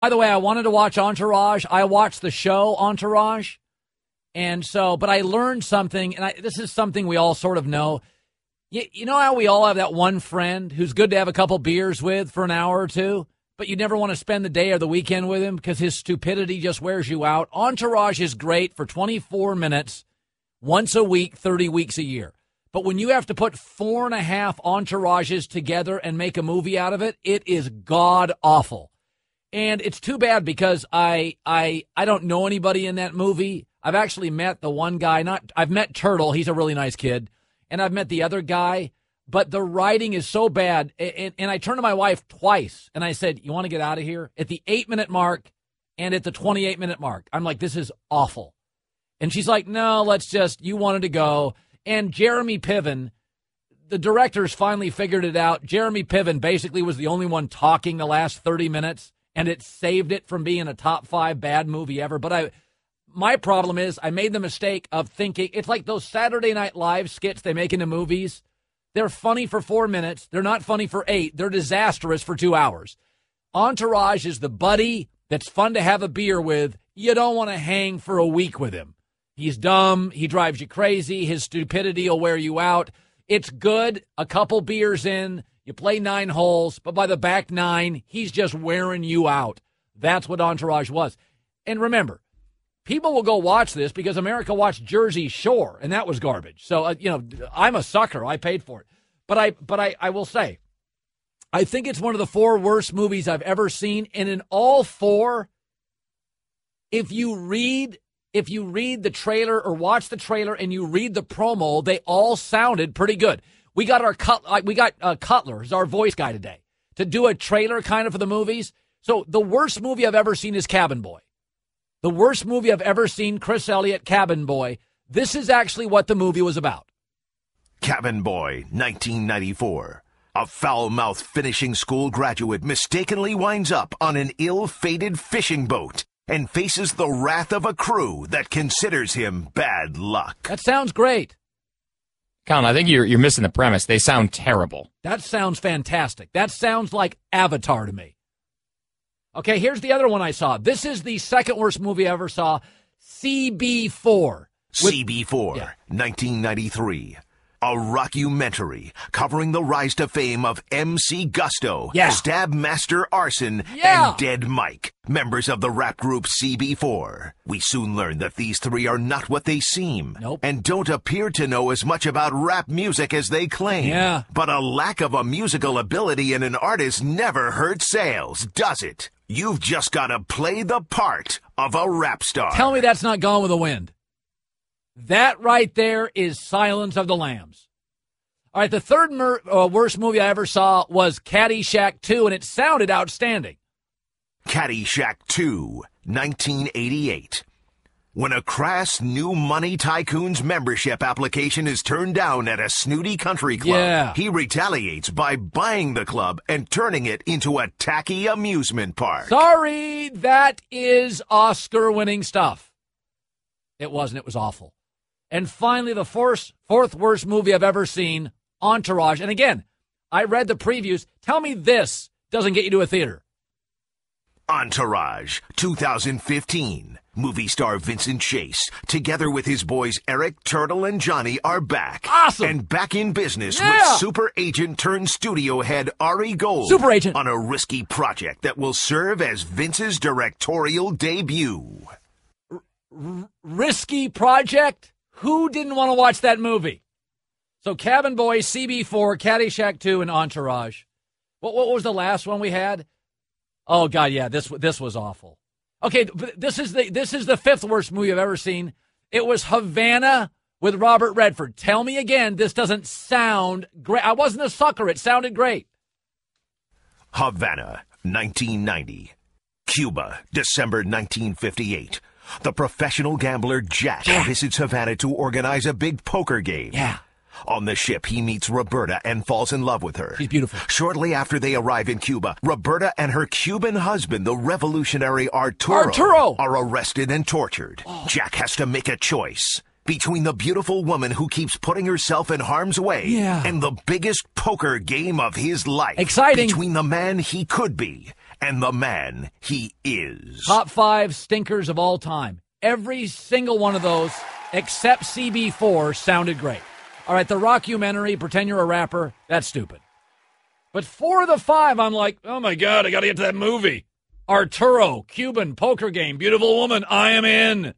By the way, I wanted to watch Entourage. I watched the show Entourage. And so, but I learned something, and this is something we all sort of know. You know how we all have that one friend who's good to have a couple beers with for an hour or two, but you never want to spend the day or the weekend with him because his stupidity just wears you out? Entourage is great for 24 minutes, once a week, 30 weeks a year. But when you have to put 4.5 entourages together and make a movie out of it, it is god-awful. And it's too bad because I don't know anybody in that movie. I've actually met the one guy. I've met Turtle. He's a really nice kid. And I've met the other guy. But the writing is so bad. And I turned to my wife twice, and I said, you want to get out of here? At the 8-minute mark and at the 28-minute mark. I'm like, this is awful. And she's like, no, you wanted to go. And Jeremy Piven, the directors finally figured it out. Jeremy Piven basically was the only one talking the last 30 minutes, and it saved it from being a top 5 bad movie ever. But my problem is I made the mistake of thinking, it's like those Saturday Night Live skits they make into movies. They're funny for 4 minutes. They're not funny for 8. They're disastrous for 2 hours. Entourage is the buddy that's fun to have a beer with. You don't want to hang for a week with him. He's dumb. He drives you crazy. His stupidity will wear you out. It's good. A couple beers in. You play 9 holes. But by the back 9, he's just wearing you out. That's what Entourage was. And remember, people will go watch this because America watched Jersey Shore, and that was garbage. So, I'm a sucker. I paid for it. But I will say, I think it's one of the 4 worst movies I've ever seen. And in all 4, if you read the trailer or watch the trailer and you read the promo, they all sounded pretty good. We got Cutler, who's our voice guy today, to do a trailer kind of for the movies. So the worst movie I've ever seen is Cabin Boy. The worst movie I've ever seen, Chris Elliott, Cabin Boy. This is actually what the movie was about. Cabin Boy, 1994. A foul-mouthed finishing school graduate mistakenly winds up on an ill-fated fishing boat and faces the wrath of a crew that considers him bad luck. That sounds great. Colin, I think you're missing the premise. They sound terrible. That sounds fantastic. That sounds like Avatar to me. Okay, here's the other one I saw. This is the second worst movie I ever saw, CB4. CB4, Yeah. 1993. A rockumentary covering the rise to fame of MC Gusto, Yeah. Stab Master Arson, Yeah. and Dead Mike, members of the rap group CB4. We soon learn that these 3 are not what they seem, Nope. and don't appear to know as much about rap music as they claim. Yeah. But a lack of a musical ability in an artist never hurts sales, does it? You've just got to play the part of a rap star. Tell me that's not Gone with the Wind. That right there is Silence of the Lambs. All right, the third worst movie I ever saw was Caddyshack 2, and it sounded outstanding. Caddyshack 2, 1988. When a crass new money tycoon's membership application is turned down at a snooty country club, Yeah. he retaliates by buying the club and turning it into a tacky amusement park. Sorry, that is Oscar-winning stuff. It wasn't. It was awful. And finally, the fourth worst movie I've ever seen, Entourage. And again, I read the previews. Tell me this doesn't get you to a theater. Entourage, 2015. Movie star Vincent Chase, together with his boys Eric, Turtle, and Johnny, are back. Awesome. And back in business Yeah. with super agent turned studio head Ari Gold. Super agent. On a risky project that will serve as Vince's directorial debut. Risky project? Who didn't want to watch that movie? So Cabin Boy, CB4, Caddyshack 2, and Entourage. What was the last one we had? Oh, God, yeah, this was awful. Okay, this is the fifth worst movie I've ever seen. It was Havana with Robert Redford. Tell me again, this doesn't sound great. I wasn't a sucker. It sounded great. Havana, 1990. Cuba, December 1958. The professional gambler Jack visits Havana to organize a big poker game. Yeah. On the ship, he meets Roberta and falls in love with her. She's beautiful. Shortly after they arrive in Cuba, Roberta and her Cuban husband, the revolutionary Arturo, are arrested and tortured. Jack has to make a choice between the beautiful woman who keeps putting herself in harm's way and the biggest poker game of his life. Exciting. Between the man he could be and the man he is. Top 5 stinkers of all time. Every single one of those, except CB4, sounded great. All right, the rockumentary, Pretend You're a Rapper, that's stupid. But 4 of the 5, I'm like, oh my God, I got to get to that movie. Arturo, Cuban, Poker Game, Beautiful Woman, I am in.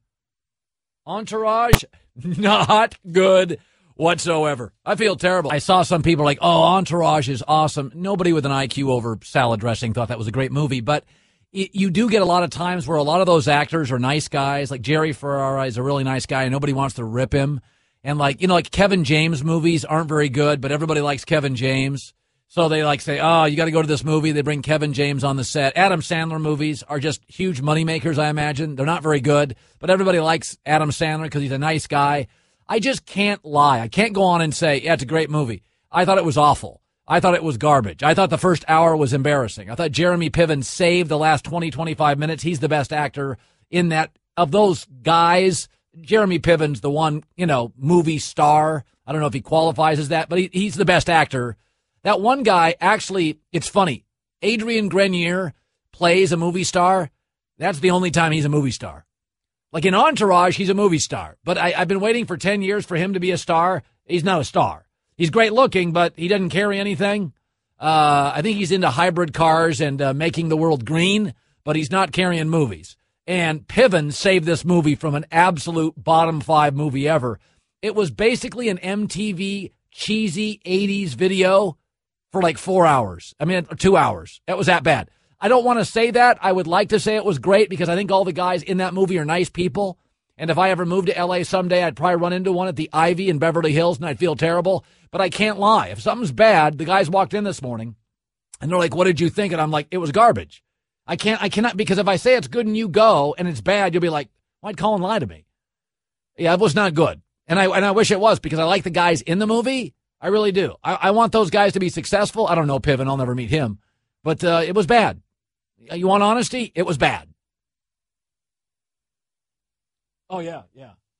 Entourage, not good whatsoever. I feel terrible. I saw some people like, oh, Entourage is awesome. Nobody with an IQ over salad dressing thought that was a great movie, but you do get a lot of times where a lot of those actors are nice guys. Like Jerry Ferrara is a really nice guy, and nobody wants to rip him. And like Kevin James movies aren't very good, but everybody likes Kevin James. So they like say, oh, you got to go to this movie. They bring Kevin James on the set. Adam Sandler movies are just huge moneymakers, I imagine. They're not very good, but everybody likes Adam Sandler because he's a nice guy. I just can't lie. I can't go on and say, yeah, it's a great movie. I thought it was awful. I thought it was garbage. I thought the first hour was embarrassing. I thought Jeremy Piven saved the last 20, 25 minutes. He's the best actor in that. Of those guys, Jeremy Piven's the one, movie star. I don't know if he qualifies as that, but he's the best actor. That one guy, actually, it's funny. Adrian Grenier plays a movie star. That's the only time he's a movie star. Like in Entourage, he's a movie star. But I've been waiting for 10 years for him to be a star. He's not a star. He's great looking, but he doesn't carry anything. I think he's into hybrid cars and making the world green, but he's not carrying movies. And Piven saved this movie from an absolute bottom 5 movie ever. It was basically an MTV cheesy 80s video for like 4 hours. 2 hours. It was that bad. I don't want to say that. I would like to say it was great because I think all the guys in that movie are nice people. And if I ever moved to L.A. someday, I'd probably run into one at the Ivy in Beverly Hills, and I'd feel terrible. But I can't lie. If something's bad, the guys walked in this morning, and they're like, what did you think? And I'm like, it was garbage. I cannot, because if I say it's good and you go, and it's bad, you'll be like, why'd Colin lie to me? Yeah, it was not good. And I wish it was, because I like the guys in the movie. I really do. I want those guys to be successful. I don't know Piven. I'll never meet him. But it was bad. You want honesty? It was bad. Oh, yeah.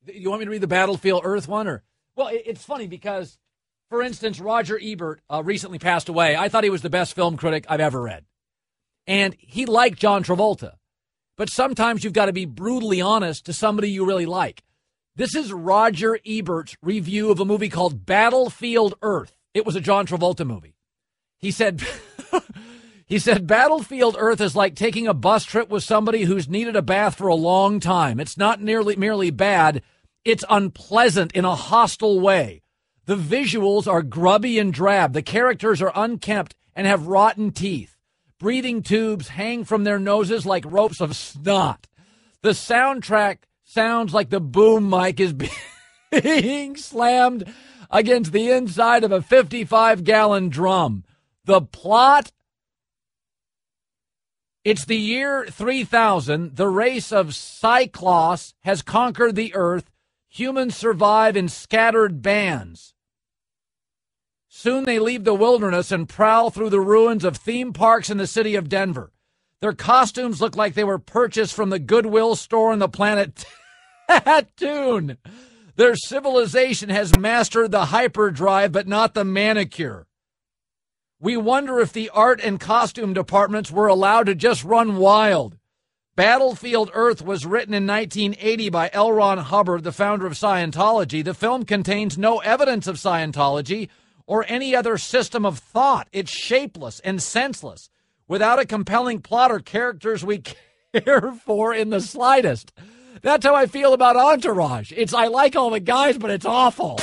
You want me to read the Battlefield Earth one? Well, it's funny because, for instance, Roger Ebert recently passed away. I thought he was the best film critic I've ever read. And he liked John Travolta. But sometimes you've got to be brutally honest to somebody you really like. This is Roger Ebert's review of a movie called Battlefield Earth. It was a John Travolta movie. He said... He said, Battlefield Earth is like taking a bus trip with somebody who's needed a bath for a long time. It's not merely bad. It's unpleasant in a hostile way. The visuals are grubby and drab. The characters are unkempt and have rotten teeth. Breathing tubes hang from their noses like ropes of snot. The soundtrack sounds like the boom mic is being slammed against the inside of a 55-gallon drum. The plot... It's the year 3000. The race of Cyclops has conquered the earth. Humans survive in scattered bands. Soon they leave the wilderness and prowl through the ruins of theme parks in the city of Denver. Their costumes look like they were purchased from the Goodwill store on the planet Tatooine. Their civilization has mastered the hyperdrive, but not the manicure. We wonder if the art and costume departments were allowed to just run wild. Battlefield Earth was written in 1980 by L. Ron Hubbard, the founder of Scientology. The film contains no evidence of Scientology or any other system of thought. It's shapeless and senseless, without a compelling plot or characters we care for in the slightest. That's how I feel about Entourage. I like all the guys, but it's awful.